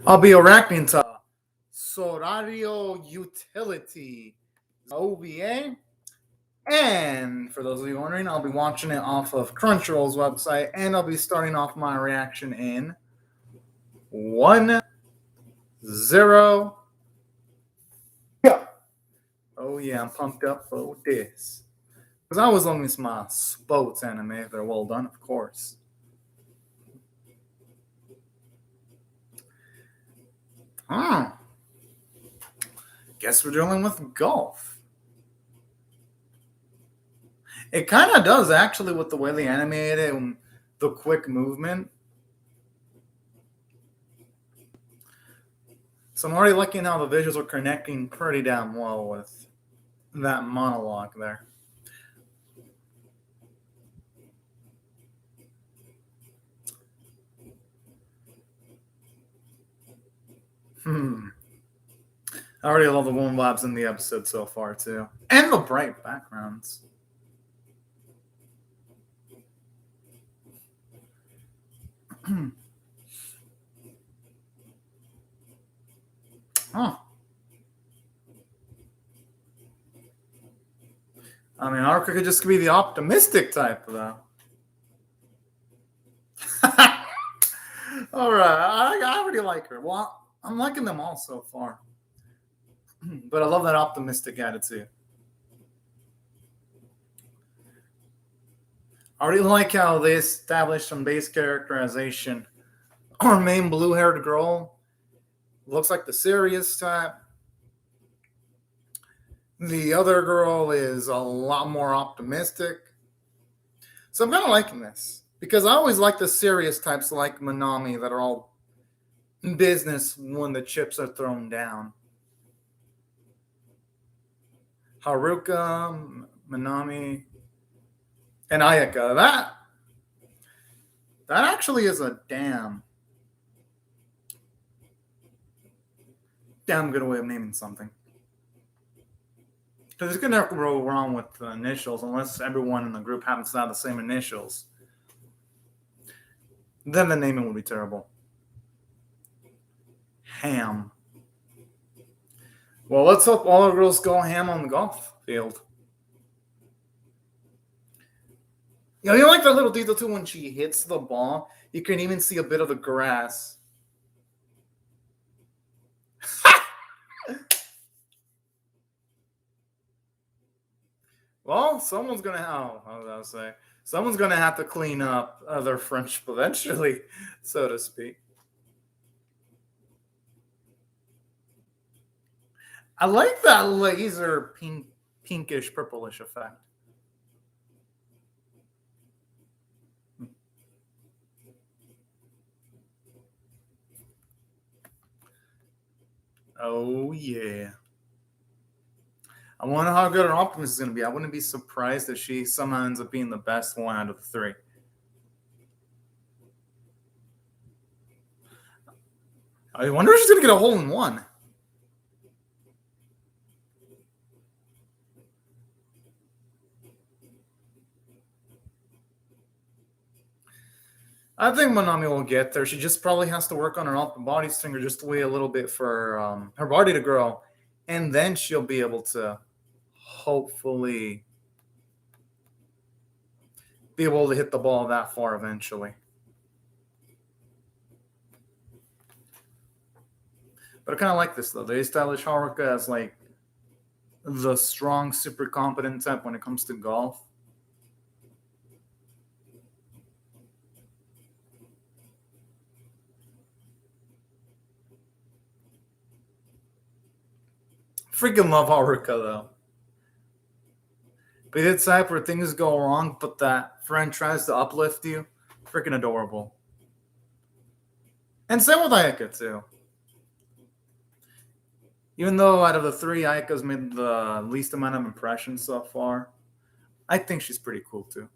I'll be reacting to Sorairo Utility OVA. And for those of you wondering, I'll be watching it off of Crunchyroll's website, and I'll be starting off my reaction in 1-0. Yeah. Oh yeah, I'm pumped up for this. Because I always love me some sports anime if they're well done, of course. Guess we're dealing with golf. It kind of does, actually, with the way they animated it and the quick movement. So I'm already liking how the visuals are connecting pretty damn well with that monologue there. I already love the warm vibes in the episode so far, too. And the bright backgrounds. Huh. I mean, Haruka could just be the optimistic type, though. All right, I already like her. Well, I'm liking them all so far. But I love that optimistic attitude. I already like how they established some base characterization. Our main blue-haired girl looks like the serious type. The other girl is a lot more optimistic. So I'm kind of liking this. Because I always like the serious types like Manami that are all in business when the chips are thrown down. Haruka, Manami, and Ayaka. That actually is a damn good way of naming something. Because it's going to go wrong with the initials unless everyone in the group happens to have the same initials. Then the naming would be terrible. Ham. Well, let's hope all the girls go ham on the golf field. You like that little detail too when she hits the ball? You can even see a bit of the grass. Well, someone's gonna someone's gonna have to clean up their French eventually, so to speak. I like that laser pinkish purplish effect. Oh yeah. I wonder how good her Optimus is going to be. I wouldn't be surprised if she somehow ends up being the best one out of the three. I wonder if she's going to get a hole in one. I think Manami will get there. She just probably has to work on her upper body stinger just to wait a little bit for her body to grow. And then she'll be able to hopefully be able to hit the ball that far eventually. But I kind of like this, though. They establish Haruka as, like, the strong, super competent type when it comes to golf. Freaking love Haruka, though. Be the type where things go wrong, but that friend tries to uplift you. Freaking adorable. And same with Ayaka, too. Even though out of the three, Ayaka's made the least amount of impressions so far, I think she's pretty cool, too.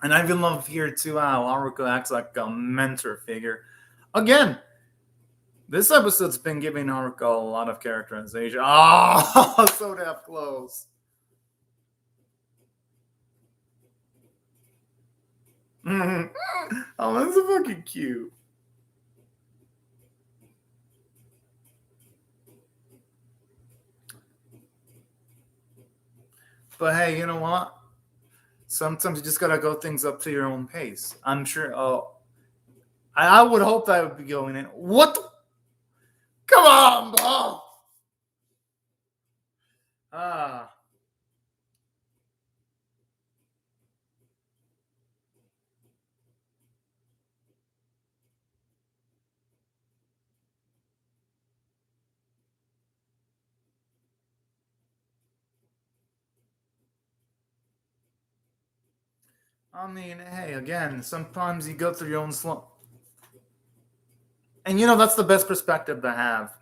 And I even love here too how Haruko acts like a mentor figure. Again, this episode's been giving Haruko a lot of characterization. Oh, so damn close. Oh, that's so fucking cute. But hey, you know what? Sometimes you just gotta go things up to your own pace. I'm sure. Oh, I would hope that would be going in. What? Come on, bro. Ah. I mean, hey, again, sometimes you go through your own slump. And that's the best perspective to have.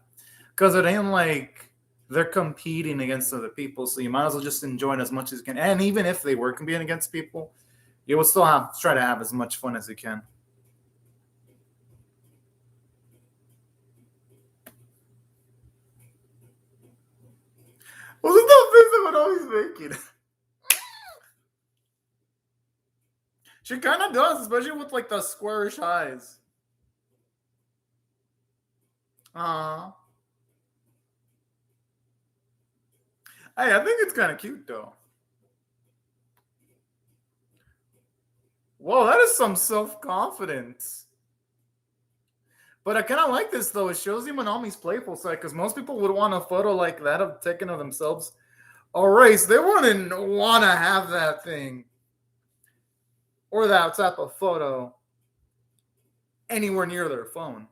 Because it ain't like they're competing against other people, so you might as well just enjoy it as much as you can. And even if they were competing against people, you would still have try to have as much fun as you can. Wasn't that face I would always make it? She kind of does, especially with like the squarish eyes. Uh Hey, I think it's kind of cute though. Whoa, that is some self confidence. But I kind of like this though. It shows you Manami's playful side because most people would want a photo like that of taken of themselves a race. They wouldn't want to have that thing or that type of photo anywhere near their phone.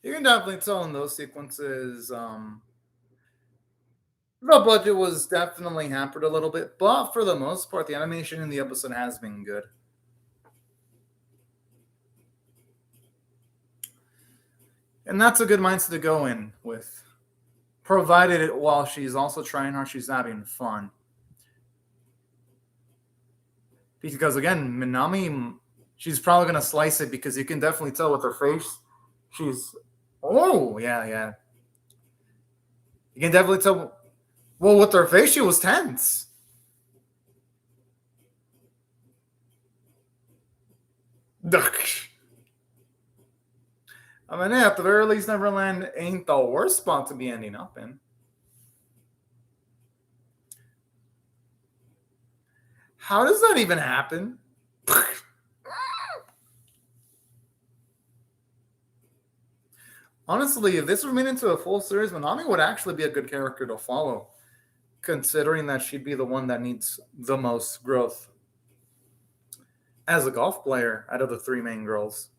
You can definitely tell in those sequences, the budget was definitely hampered a little bit, but for the most part, the animation in the episode has been good. And that's a good mindset to go in with, provided it while she's also trying hard, she's having fun. Because again, Minami, she's probably gonna slice it because you can definitely tell with her face. She's oh yeah yeah. You can definitely tell. Well, with her face, she was tense. I mean, yeah, at the very least, Neverland ain't the worst spot to be ending up in. How does that even happen? Honestly, if this were made into a full series, Manami would actually be a good character to follow, considering that she'd be the one that needs the most growth as a golf player out of the three main girls.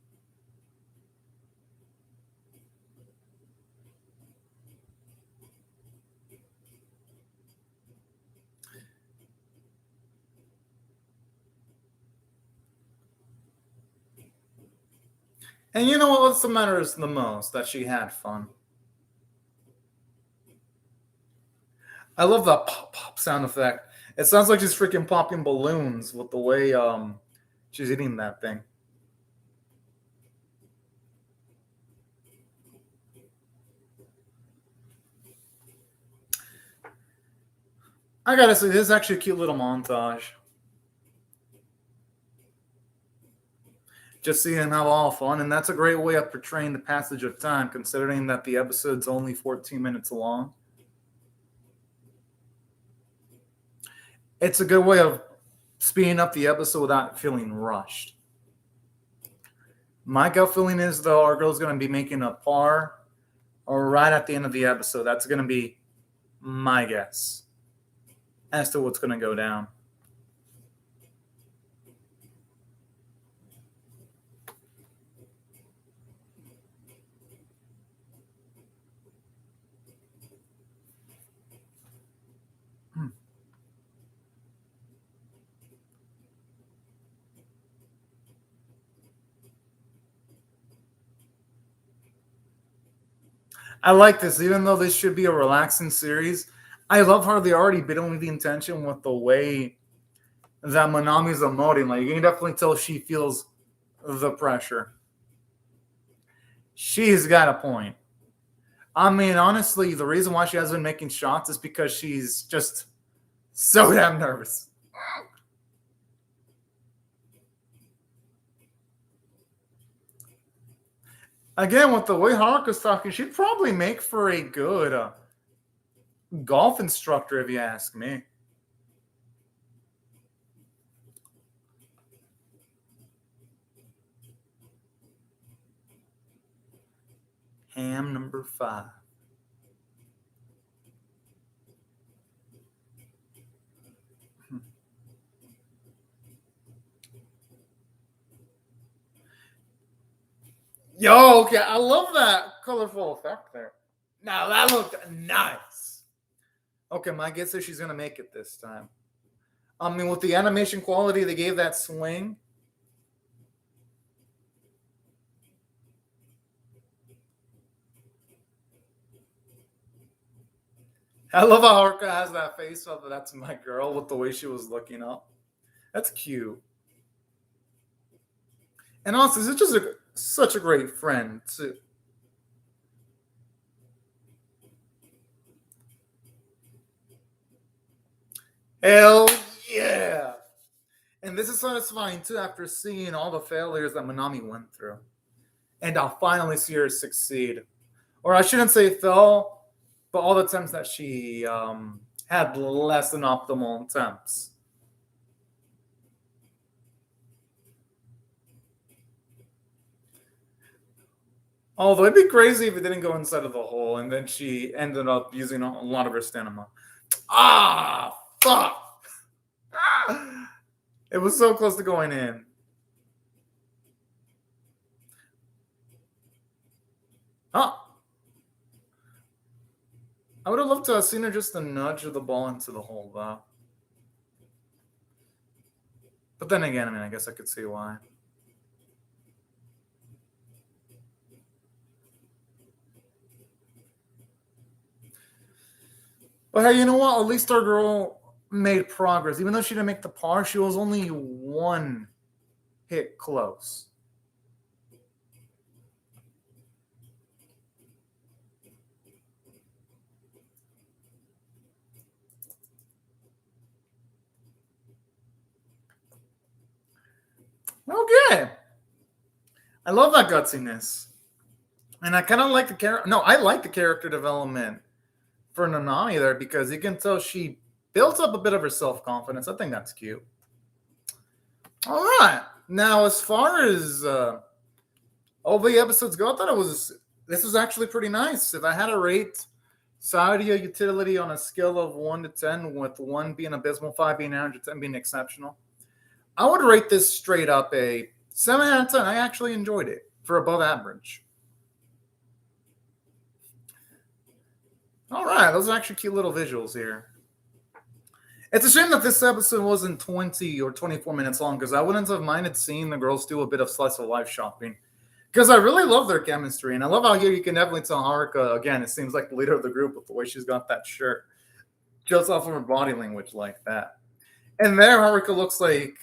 And you know what's the matters the most? That she had fun. I love that pop pop sound effect. It sounds like she's freaking popping balloons with the way she's eating that thing. I gotta say, this is actually a cute little montage. Just seeing them have all fun, and that's a great way of portraying the passage of time, considering that the episode's only 14 minutes long. It's a good way of speeding up the episode without feeling rushed. My gut feeling is though our girl's gonna be making a par or right at the end of the episode. That's gonna be my guess as to what's gonna go down. Hmm. I like this, even though this should be a relaxing series. I love how they already building the intention with the way that Manami's emoting. Like you can definitely tell she feels the pressure. She's got a point. I mean, honestly, the reason why she hasn't been making shots is because she's just so damn nervous. Again, with the way Haruka's talking, she'd probably make for a good golf instructor, if you ask me. Ham number 5. Yo, okay, I love that colorful effect there. Now that looked nice. Okay, my guess is she's gonna make it this time. I mean, with the animation quality they gave that swing. I love how Haruka has that face of that's my girl with the way she was looking up. That's cute. And also, it's just such a great friend too. Hell yeah! And this is satisfying too after seeing all the failures that Manami went through. And I'll finally see her succeed. Or I shouldn't say fail, but all the times that she had less than optimal attempts. Although it'd be crazy if it didn't go inside of the hole and then she ended up using a lot of her stamina. Ah, fuck! Ah! It was so close to going in. Oh, I would have loved to have seen her just a nudge of the ball into the hole, though. But then again, I mean, I guess I could see why. But hey, you know what? At least our girl made progress. Even though she didn't make the par, she was only one hit close. Okay. I love that gutsiness. And I kind of like the character. No, I like the character development for Nanami there because you can tell she built up a bit of her self confidence. I think that's cute. All right. Now, as far as OVA episodes go, I thought this was actually pretty nice. If I had to rate Sorairo utility on a scale of 1 to 10, with 1 being abysmal, 5 being average, 10 being exceptional, I would rate this straight up a 7 out of 10. I actually enjoyed it for above average. All right, those are actually cute little visuals here. It's a shame that this episode wasn't 20 or 24 minutes long because I wouldn't have minded seeing the girls do a bit of slice of life shopping because I really love their chemistry. And I love how here you can definitely tell Haruka, again, it seems like the leader of the group with the way she's got that shirt just off of her body language like that. And there, Haruka looks like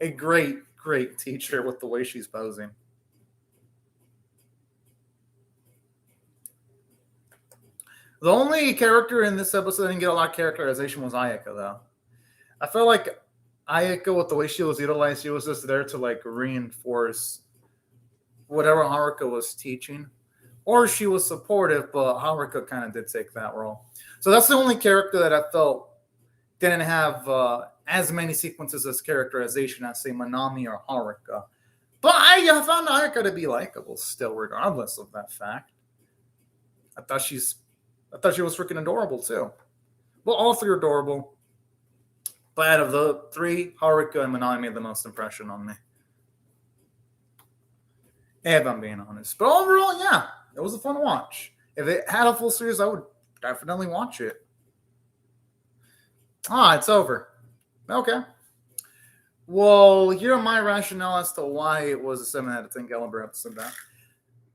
a great, great teacher with the way she's posing. The only character in this episode that didn't get a lot of characterization was Ayaka, though. I felt like Ayaka, with the way she was utilized, she was just there to like reinforce whatever Haruka was teaching. Or she was supportive, but Haruka kind of did take that role. So that's the only character that I felt didn't have as many sequences as characterization as, say, Manami or Haruka. But I found Ayaka to be likable still, regardless of that fact. I thought she was freaking adorable too. Well, all 3 are adorable. But out of the 3, Haruka and Manami made the most impression on me. If I'm being honest. But overall, yeah, it was a fun watch. If it had a full series, I would definitely watch it. It's over. Okay. Well, here are my rationale as to why it was a 7 out of 10 caliber episode.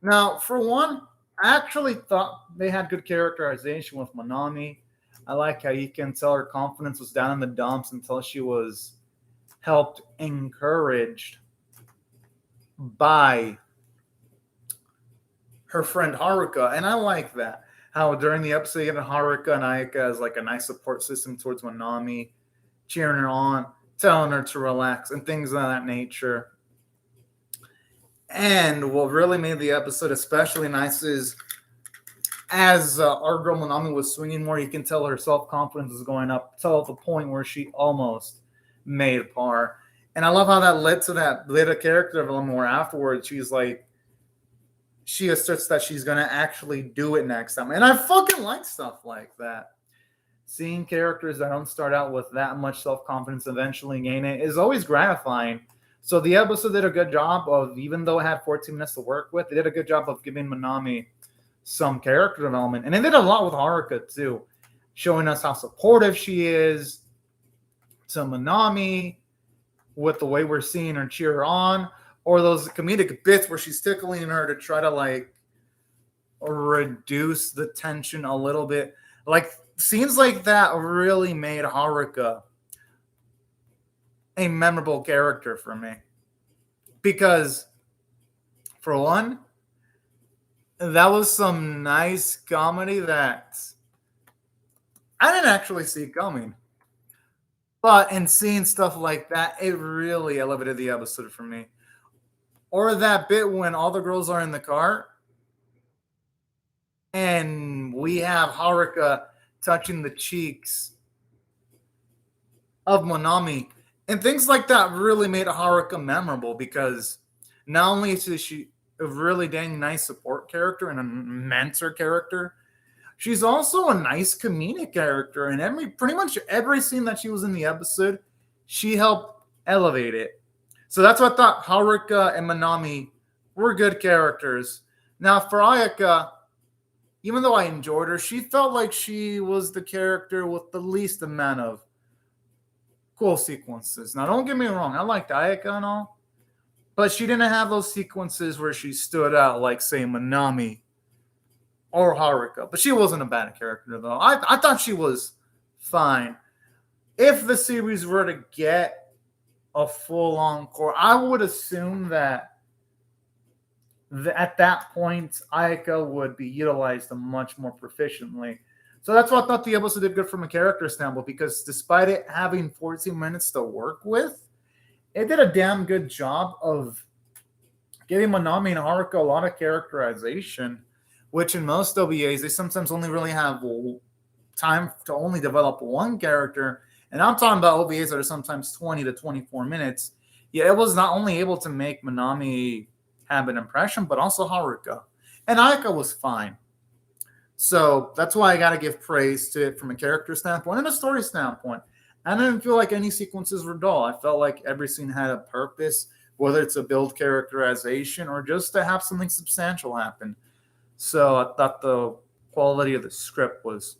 Now, for one, I actually thought they had good characterization with Manami. I like how you can tell her confidence was down in the dumps until she was helped, encouraged by her friend Haruka, and I like that. How during the episode, you get Haruka and Ayaka as like a nice support system towards Manami, cheering her on, telling her to relax, and things of that nature. And what really made the episode especially nice is as our girl Manami was swinging more, you can tell her self confidence is going up till the point where she almost made par. And I love how that led to that later character development where afterwards she's like, she asserts that she's gonna actually do it next time. And I fucking like stuff like that. Seeing characters that don't start out with that much self confidence eventually gain it is always gratifying. So the episode did a good job of, even though it had 14 minutes to work with, they did a good job of giving Manami some character development. And they did a lot with Haruka too, showing us how supportive she is to Manami with the way we're seeing her cheer her on, or those comedic bits where she's tickling her to try to like reduce the tension a little bit. Like scenes like that really made Haruka a memorable character for me. Because for one, that was some nice comedy that I didn't actually see coming. But in seeing stuff like that, it really elevated the episode for me. Or that bit when all the girls are in the car and we have Haruka touching the cheeks of Monami. And things like that really made Haruka memorable because not only is she a really dang nice support character and a mentor character, she's also a nice comedic character. And pretty much every scene that she was in the episode, she helped elevate it. So that's what I thought. Haruka and Manami were good characters. Now for Ayaka, even though I enjoyed her, she felt like she was the character with the least amount of cool sequences. Now don't get me wrong, I liked Ayaka and all, but she didn't have those sequences where she stood out like, say, Manami or Haruka. But she wasn't a bad character, though. I thought she was fine. If the series were to get a full encore, I would assume that at that point, Ayaka would be utilized much more proficiently. So that's why I thought the episode did good from a character standpoint, because despite it having 14 minutes to work with, it did a damn good job of giving Manami and Haruka a lot of characterization, which in most OVAs, they sometimes only really have time to only develop one character. And I'm talking about OVAs that are sometimes 20 to 24 minutes. Yeah, it was not only able to make Manami have an impression, but also Haruka. And Ayaka was fine. So that's why I got to give praise to it from a character standpoint and a story standpoint. I didn't feel like any sequences were dull. I felt like every scene had a purpose, whether it's to build characterization or just to have something substantial happen. So I thought the quality of the script was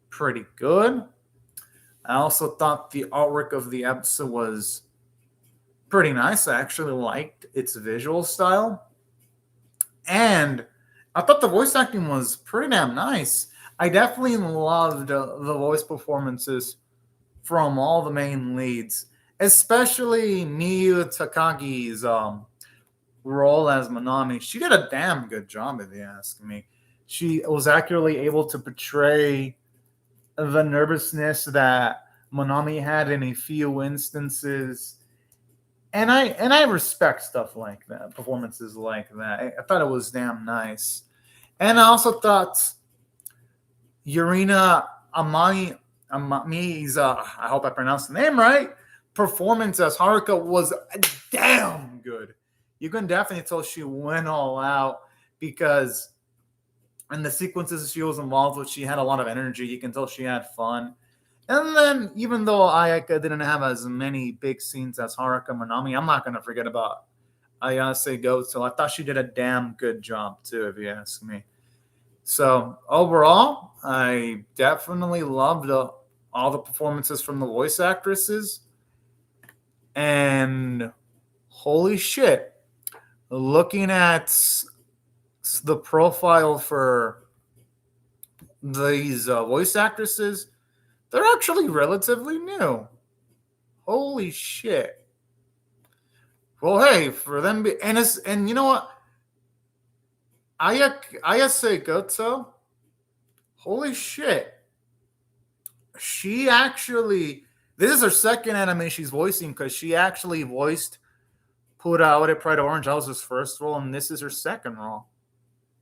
pretty good. I also thought the artwork of the episode was pretty nice. I actually liked its visual style. And I thought the voice acting was pretty damn nice. I definitely loved the voice performances from all the main leads, especially Miyu Takagi's role as Manami. She did a damn good job, if you ask me. She was accurately able to portray the nervousness that Manami had in a few instances. And I respect stuff like that, performances like that. I thought it was damn nice. And I also thought Yurina Amami's, I hope I pronounced the name right, performance as Haruka was damn good. You can definitely tell she went all out because in the sequences she was involved with, she had a lot of energy. You can tell she had fun. And then, even though Ayaka didn't have as many big scenes as Haruka Manami, I'm not going to forget about Ayase Goto. I thought she did a damn good job, too, if you ask me. So, overall, I definitely loved all the performances from the voice actresses. And holy shit, looking at the profile for these voice actresses, they're actually relatively new. Holy shit. Well, hey, for them, and you know what? Ayase Goto, holy shit. She actually, this is her second anime she's voicing because she actually voiced Pura Aure Pride Orange. That was his first role, and this is her second role.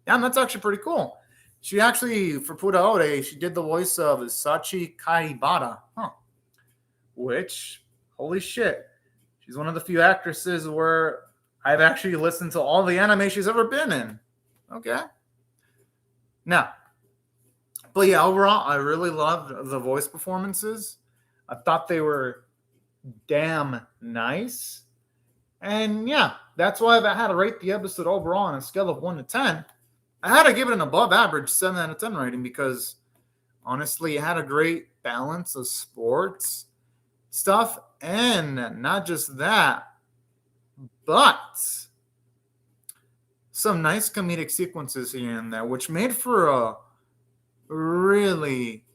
Yeah, and that's actually pretty cool. She actually, for Pura Aure, she did the voice of Sachi Kaibara. Which, holy shit. She's one of the few actresses where I've actually listened to all the anime she's ever been in. Okay. Now, but yeah, overall, I really loved the voice performances. I thought they were damn nice. And yeah, that's why if I had to rate the episode overall on a scale of 1 to 10, I had to give it an above average 7 out of 10 rating because honestly, it had a great balance of sports stuff. And not just that, but some nice comedic sequences here and there, which made for a really,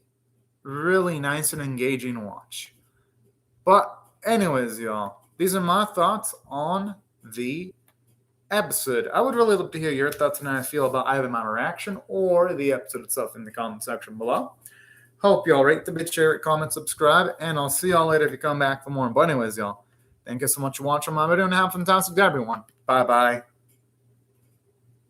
really nice and engaging watch. But anyways, y'all, these are my thoughts on the episode. I would really love to hear your thoughts on how I feel about either my reaction or the episode itself in the comment section below. Hope y'all rate the bit, share it, comment, subscribe, and I'll see y'all later if you come back for more. But anyways, y'all, thank you so much for watching my video and have a fantastic day, everyone. Bye-bye.